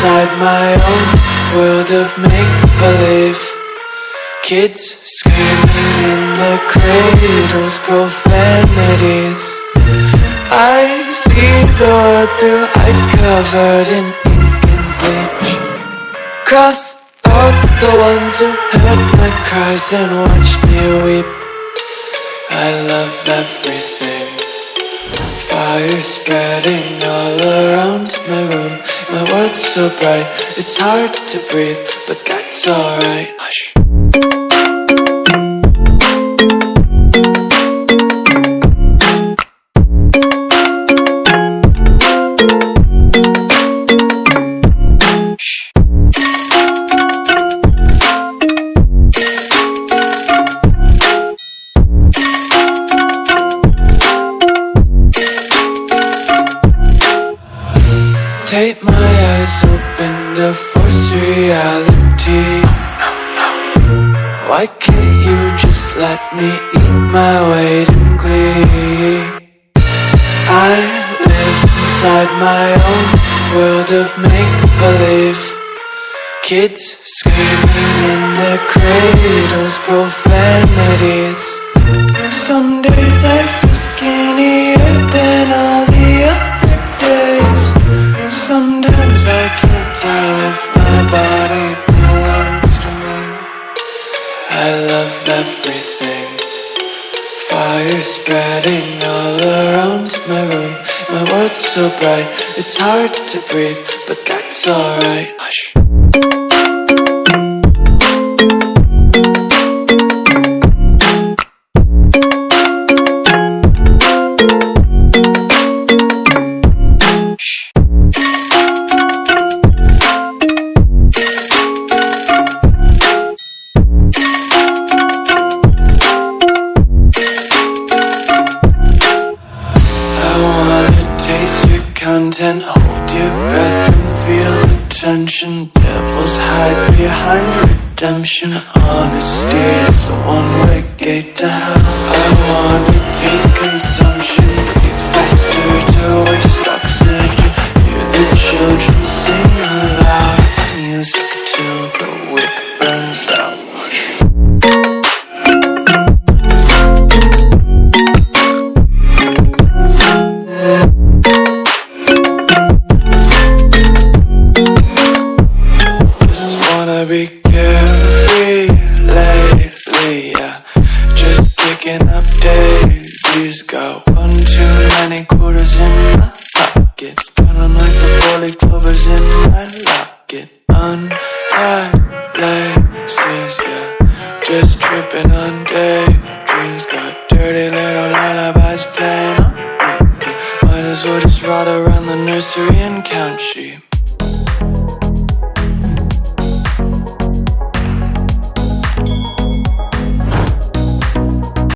inside my own world of make-believe. Kids screaming in the cradles, profanities. I see the world through ice covered in ink and bleach. Cross out the ones who heard my cries and watched me weep. I love everything. Fire spreading all around my room. My world's so bright, it's hard to breathe, but that's alright. Hush. Take my eyes open to force reality. Why can't you just let me eat my weight in glee? I live inside my own world of make-believe. Kids screaming in their cradles, profanities. Some days I feel skinnier than all the other days. Sometimes I can't tell if my body belongs to me. I love everything. Fire spreading all around my room. My world's so bright, it's hard to breathe, but that's alright. Hush. Content, hold your breath and feel the tension. Devils hide behind redemption. Honesty is a one-way gate to hell. I wanna taste consumption. Breathe faster to waste oxygen. Hear the children sing aloud. It's music till the wick burns out. Be carefree lately, yeah. Just picking up daisies. Got one too many quarters in my pockets. Counting like the 40 clovers in my locket. Untied laces, yeah. Just tripping on daydreams. Got dirty little lullabies playing on repeat. Might as well just ride around the nursery and count sheep.